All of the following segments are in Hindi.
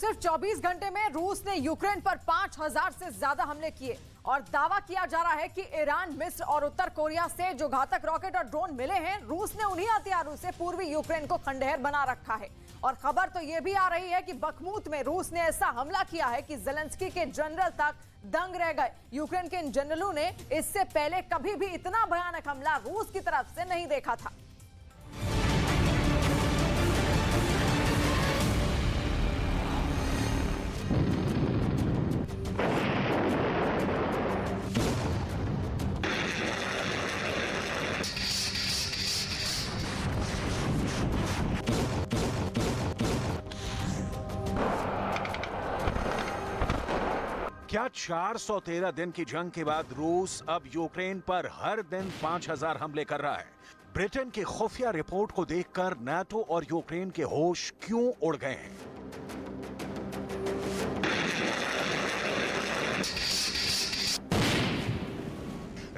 सिर्फ 24 घंटे में रूस ने यूक्रेन पर 5000 से ज्यादा हमले किए और दावा किया जा रहा है कि ईरान, मिस्र और उत्तर कोरिया से जो घातक रॉकेट और ड्रोन मिले हैं, रूस ने उन्हीं हथियारों से पूर्वी यूक्रेन को खंडहर बना रखा है। और खबर तो यह भी आ रही है कि बखमूत में रूस ने ऐसा हमला किया है कि ज़ेलेंस्की के जनरल तक दंग रह गए। यूक्रेन के इन जनरलों ने इससे पहले कभी भी इतना भयानक हमला रूस की तरफ से नहीं देखा था। क्या 413 दिन की जंग के बाद रूस अब यूक्रेन पर हर दिन 5000 हमले कर रहा है? ब्रिटेन की खुफिया रिपोर्ट को देखकर नाटो और यूक्रेन के होश क्यों उड़ गए हैं?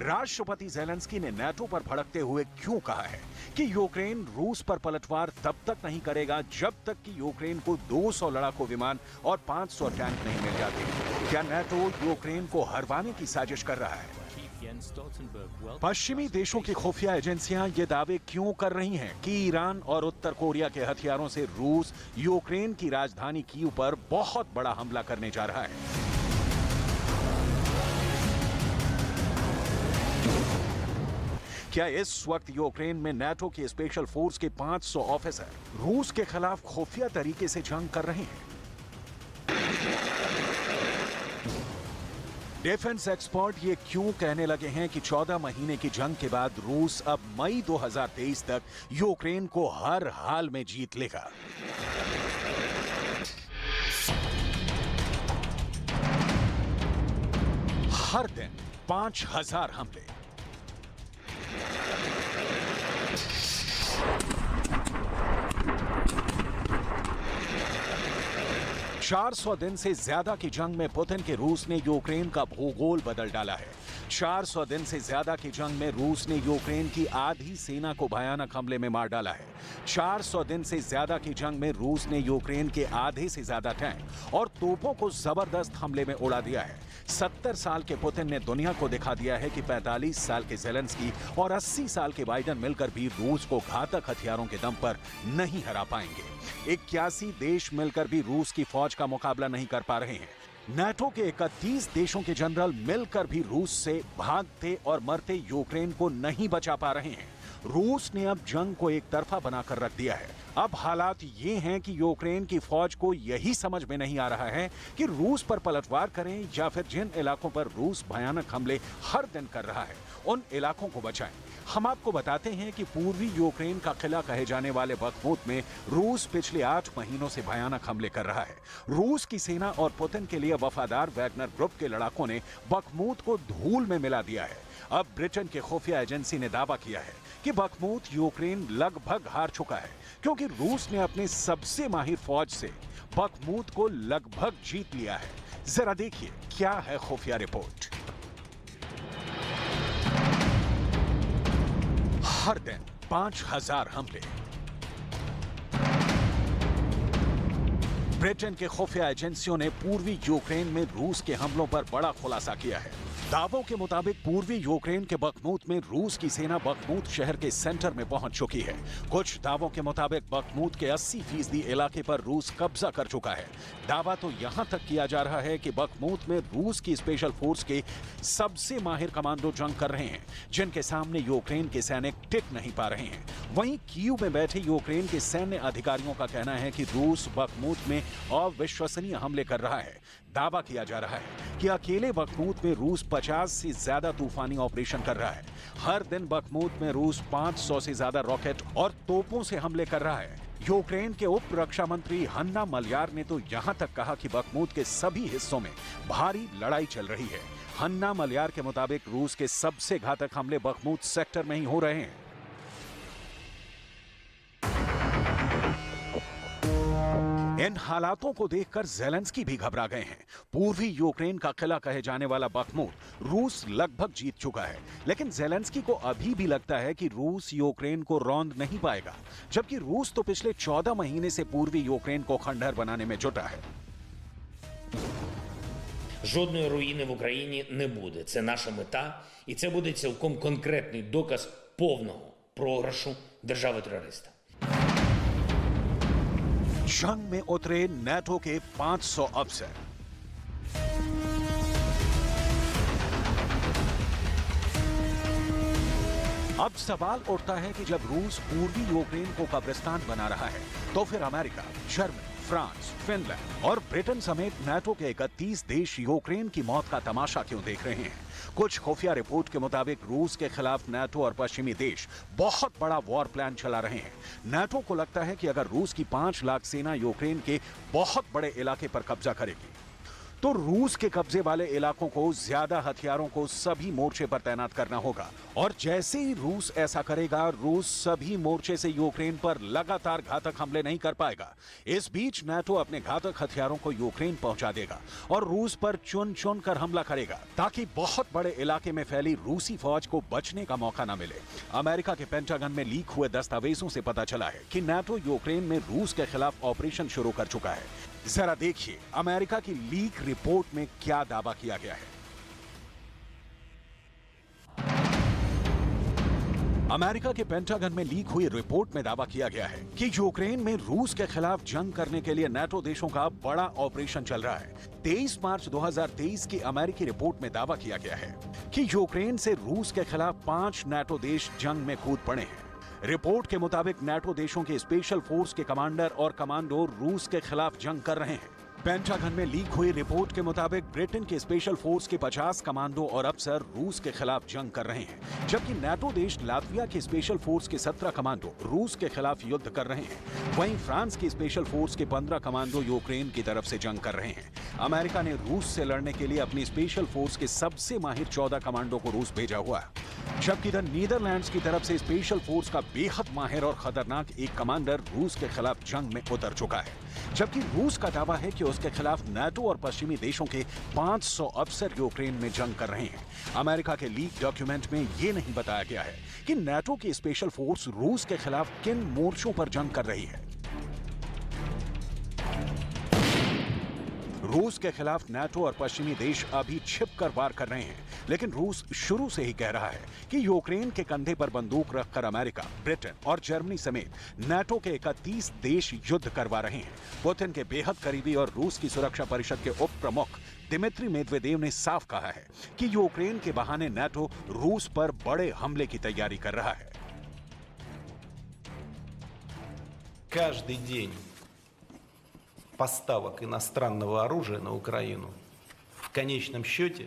राष्ट्रपति ज़ेलेंस्की ने नाटो पर भड़कते हुए क्यों कहा है कि यूक्रेन रूस पर पलटवार तब तक नहीं करेगा जब तक कि यूक्रेन को 200 लड़ाकू विमान और 500 टैंक नहीं मिल जाते? क्या नाटो यूक्रेन को हरवाने की साजिश कर रहा है? पश्चिमी देशों की खुफिया एजेंसियां ये दावे क्यों कर रही हैं कि ईरान और उत्तर कोरिया के हथियारों से रूस यूक्रेन की राजधानी कीव पर बहुत बड़ा हमला करने जा रहा है? क्या इस वक्त यूक्रेन में नाटो की स्पेशल फोर्स के 500 ऑफिसर रूस के खिलाफ खुफिया तरीके से जंग कर रहे हैं? डिफेंस एक्सपर्ट ये क्यों कहने लगे हैं कि 14 महीने की जंग के बाद रूस अब मई 2023 तक यूक्रेन को हर हाल में जीत लेगा? हर दिन 5000 हमले, $400 दिन से ज्यादा की जंग में पुतिन के रूस ने यूक्रेन का भूगोल बदल डाला है। 400 दिन से ज्यादा की जंग में रूस ने यूक्रेन की आधी सेना को भयानक हमले में मार डाला है। 400 दिन से ज्यादा की जंग में रूस ने यूक्रेन के आधे से ज्यादा टैंक और तोपों को जबरदस्त हमले में उड़ा दिया है। 70 साल के पुतिन ने दुनिया को दिखा दिया है कि 45 साल के ज़ेलेंस्की और 80 साल के बाइडेन मिलकर भी रूस को घातक हथियारों के दम पर नहीं हरा पाएंगे। 81 देश मिलकर भी रूस की फौज का मुकाबला नहीं कर पा रहे हैं। नाटो के 31 देशों के जनरल मिलकर भी रूस से भागते और मरते यूक्रेन को नहीं बचा पा रहे हैं। रूस ने अब जंग को एक तरफा बनाकर रख दिया है। अब हालात ये हैं कि यूक्रेन की फौज को यही समझ में नहीं आ रहा है कि रूस पर पलटवार करें या फिर जिन इलाकों पर रूस भयानक हमले हर दिन कर रहा है उन इलाकों को बचाएं। हम आपको बताते हैं कि पूर्वी यूक्रेन का किला कहे जाने वाले बखमूत में रूस पिछले 8 महीनों से भयानक हमले कर रहा है। रूस की सेना और पुतिन के लिए वफादार वैगनर ग्रुप के लड़ाकों ने बखमूत को धूल में मिला दिया है। अब ब्रिटेन के खुफिया एजेंसी ने दावा किया है कि बखमूत यूक्रेन लगभग हार चुका है, क्योंकि रूस ने अपने सबसे माहिर फौज से बखमूत को लगभग जीत लिया है। जरा देखिए क्या है खुफिया रिपोर्ट। हर दिन 5000 हमले। ब्रिटेन के खुफिया एजेंसियों ने पूर्वी यूक्रेन में रूस के हमलों पर बड़ा खुलासा किया है। दावों के मुताबिक पूर्वी यूक्रेन के बखमूत में रूस की सेना बखमूत शहर के सेंटर में पहुंच चुकी है। कुछ दावों के मुताबिक बखमूत के 80% इलाके पर रूस कब्जा कर चुका है। दावा तो यहां तक किया जा रहा है कि बखमूत में रूस की स्पेशल फोर्स के सबसे माहिर कमांडो जंग कर रहे हैं, जिनके सामने यूक्रेन के सैनिक टिक नहीं पा रहे हैं। वहीं कीव में बैठे यूक्रेन के सैन्य अधिकारियों का कहना है कि रूस बखमूत में अविश्वसनीय हमले कर रहा है। दावा किया जा रहा है कि अकेले बखमूत में रूस 50 से ज्यादा तूफानी ऑपरेशन कर रहा है। हर दिन बखमूत में रूस 500 से ज्यादा रॉकेट और तोपों से हमले कर रहा है। यूक्रेन के उप रक्षा मंत्री हन्ना मल्यार ने तो यहां तक कहा कि बखमूत के सभी हिस्सों में भारी लड़ाई चल रही है। हन्ना मल्यार के मुताबिक रूस के सबसे घातक हमले बखमूत सेक्टर में ही हो रहे हैं। इन हालातों को देखकर ज़ेलेंस्की भी घबरा गए हैं। पूर्वी यूक्रेन का किला कहे जाने वाला बखमूत रूस लगभग जीत चुका है, लेकिन ज़ेलेंस्की को अभी भी लगता है कि रूस यूक्रेन को रौंद नहीं पाएगा, जबकि रूस तो पिछले 14 महीने से पूर्वी यूक्रेन को खंडहर बनाने में जुटा है। Жодної руїни в Україні не буде. Це наша мета, і це буде цілком конкретний доказ повного програшу держави-терориста. जंग में उतरे नेटो के 500 अफसर। अब सवाल उठता है कि जब रूस पूर्वी यूक्रेन को कब्रिस्तान बना रहा है तो फिर अमेरिका, जर्मनी, फ्रांस, फिनलैंड और ब्रिटेन समेत नाटो के 31 देश यूक्रेन की मौत का तमाशा क्यों देख रहे हैं? कुछ खुफिया रिपोर्ट के मुताबिक रूस के खिलाफ नाटो और पश्चिमी देश बहुत बड़ा वॉर प्लान चला रहे हैं। नाटो को लगता है कि अगर रूस की 5 लाख सेना यूक्रेन के बहुत बड़े इलाके पर कब्जा करेगी तो रूस के कब्जे वाले इलाकों को ज्यादा हथियारों को सभी मोर्चे पर तैनात करना होगा और जैसे ही रूस ऐसा करेगा, रूस सभी मोर्चे से यूक्रेन पर लगातार घातक हमले नहीं कर पाएगा। इस बीच नाटो अपने घातक हथियारों को यूक्रेन पहुंचा देगा और रूस पर चुन चुन कर हमला करेगा ताकि बहुत बड़े इलाके में फैली रूसी फौज को बचने का मौका न मिले। अमेरिका के पेंटागन में लीक हुए दस्तावेजों से पता चला है कि नाटो यूक्रेन में रूस के खिलाफ ऑपरेशन शुरू कर चुका है। जरा देखिए अमेरिका की लीक रिपोर्ट में क्या दावा किया गया है। अमेरिका के पेंटागन में लीक हुई रिपोर्ट में दावा किया गया है कि यूक्रेन में रूस के खिलाफ जंग करने के लिए नाटो देशों का बड़ा ऑपरेशन चल रहा है। 23 मार्च 2023 की अमेरिकी रिपोर्ट में दावा किया गया है कि यूक्रेन से रूस के खिलाफ 5 नाटो देश जंग में कूद पड़े हैं। रिपोर्ट के मुताबिक नाटो देशों के स्पेशल फोर्स के कमांडर और कमांडो रूस के खिलाफ जंग कर रहे हैं। पेंटागन में लीक हुई रिपोर्ट के मुताबिक ब्रिटेन के स्पेशल फोर्स के 50 कमांडो और अफसर रूस के खिलाफ जंग कर रहे हैं, जबकि नाटो देश लातविया के स्पेशल फोर्स के 17 कमांडो रूस के खिलाफ युद्ध कर रहे हैं। वहीं फ्रांस की स्पेशल फोर्स के 15 कमांडो यूक्रेन की तरफ से जंग कर रहे हैं। अमेरिका ने रूस से लड़ने के लिए अपनी स्पेशल फोर्स के सबसे माहिर 14 कमांडो को रूस भेजा हुआ है, जबकि इधर नीदरलैंड्स की तरफ से स्पेशल फोर्स का बेहद माहिर और खतरनाक एक कमांडर रूस के खिलाफ जंग में उतर चुका है। जबकि रूस का दावा है कि उसके खिलाफ नाटो और पश्चिमी देशों के 500 अफसर यूक्रेन में जंग कर रहे हैं। अमेरिका के लीक डॉक्यूमेंट में यह नहीं बताया गया है कि नाटो की स्पेशल फोर्स रूस के खिलाफ किन मोर्चों पर जंग कर रही है। रूस के खिलाफ नाटो और पश्चिमी देश अभी छिपकर वार कर रहे हैं, लेकिन रूस शुरू से ही कह रहा है कि यूक्रेन के कंधे पर बंदूक रखकर अमेरिका, ब्रिटेन और जर्मनी समेत नाटो के 31 देश युद्ध करवा रहे हैं। पुतिन के बेहद करीबी और रूस की सुरक्षा परिषद के उप प्रमुख दिमित्री मेदवेदेव ने साफ कहा है कि यूक्रेन के बहाने नाटो रूस पर बड़े हमले की तैयारी कर रहा है। Каждый день поставок иностранного оружия на Украину в конечном счете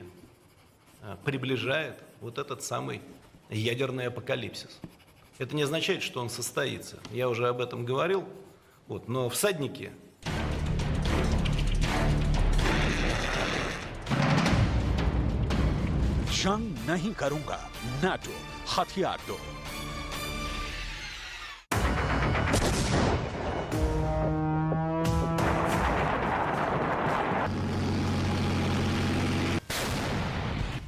приближает вот этот самый ядерный апокалипсис. Это не означает, что он состоится. Я уже об этом говорил. Но всадники... जंग नहीं करूंगा, नाटो हथियार दो।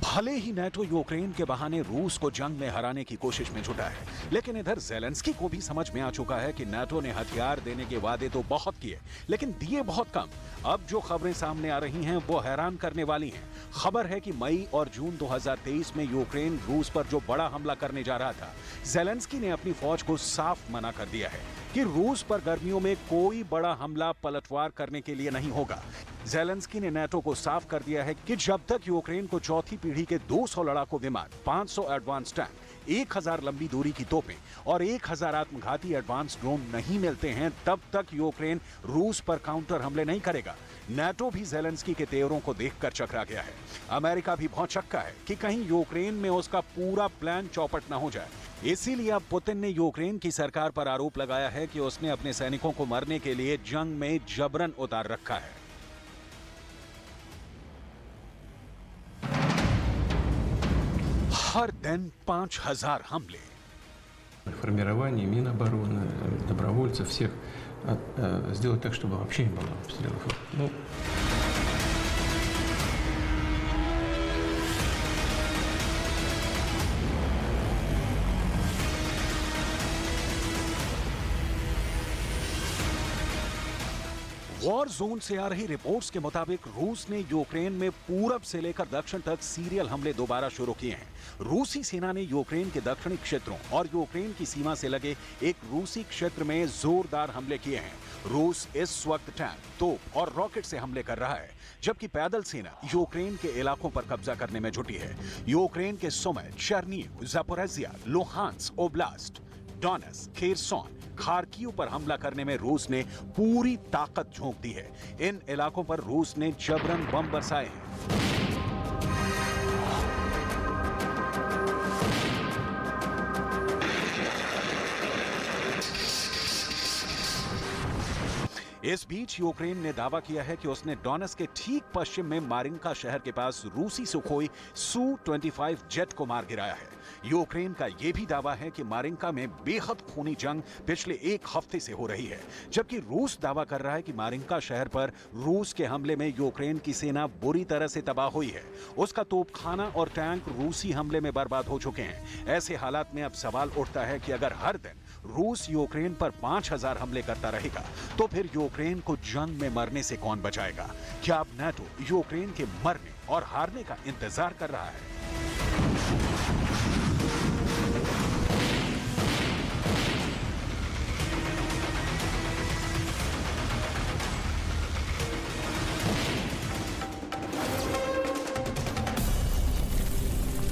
भले ही नाटो यूक्रेन के बहाने रूस को जंग में हराने की कोशिश में जुटा है, लेकिन इधर ज़ेलेंस्की को भी समझ में आ चुका है कि नाटो ने हथियार देने के वादे तो बहुत किए, लेकिन दिए बहुत कम। अब जो खबरें सामने आ रही हैं वो हैरान करने वाली हैं। खबर है कि मई और जून 2023 में यूक्रेन रूस पर जो बड़ा हमला करने जा रहा था, ज़ेलेंस्की ने अपनी फौज को साफ मना कर दिया है कि रूस पर गर्मियों में कोई बड़ा हमला पलटवार करने के लिए नहीं होगा। ज़ेलेंस्की ने नाटो को साफ कर दिया है कि जब तक यूक्रेन को चौथी पीढ़ी के 200 लड़ाकू विमान, 500 एडवांस टैंक, 1000 लंबी दूरी की तोपें और 1000 आत्मघाती एडवांस ड्रोन नहीं मिलते हैं, तब तक यूक्रेन रूस पर काउंटर हमले नहीं करेगा। नाटो भी ज़ेलेंस्की के तेवरों को देखकर चकरा गया है। अमेरिका भी भौचक्का है कि कहीं यूक्रेन में उसका पूरा प्लान चौपट न हो जाए। इसीलिए अब पुतिन ने यूक्रेन की सरकार पर आरोप लगाया है कि उसने अपने सैनिकों को मरने के लिए जंग में जबरन उतार रखा है। हर दिन 5000 हमले। Формирование Минобороны, добровольцев, всех сделать так, чтобы вообще не было обстрелов. वॉर जोन से आ रही रिपोर्ट्स के मुताबिक रूस ने यूक्रेन में पूरब से लेकर दक्षिण तक सीरियल हमले दोबारा शुरू किए हैं। रूसी सेना ने यूक्रेन के दक्षिणी क्षेत्रों और यूक्रेन की सीमा से लगे एक रूसी क्षेत्र में जोरदार हमले किए हैं। रूस इस वक्त टैंक, तोप और रॉकेट से हमले कर रहा है, जबकि पैदल सेना यूक्रेन के इलाकों पर कब्जा करने में जुटी है। यूक्रेन के Sumy, Chernihiv, Zaporizhzhia, Luhansk oblast, Donetsk, Kherson, Kharkiv पर हमला करने में रूस ने पूरी ताकत झोंक दी है। इन इलाकों पर रूस ने जबरन बम बरसाए हैं। इस बीच यूक्रेन ने दावा किया है कि उसने डोनेट्स्क के ठीक पश्चिम में मारिंका शहर के पास रूसी सुखोई सू-25 जेट को मार गिराया है। यूक्रेन का यह भी दावा है कि मारिंका में बेहद खूनी जंग पिछले एक हफ्ते से हो रही है, जबकि रूस दावा कर रहा है कि मारिंका शहर पर रूस के हमले में यूक्रेन की सेना बुरी तरह से तबाह हुई है। उसका तोपखाना और टैंक रूसी हमले में बर्बाद हो चुके हैं। ऐसे हालात में अब सवाल उठता है कि अगर हर दिन रूस यूक्रेन पर 5000 हमले करता रहेगा तो फिर यूक्रेन को जंग में मरने से कौन बचाएगा? क्या अब नाटो यूक्रेन के मरने और हारने का इंतजार कर रहा है?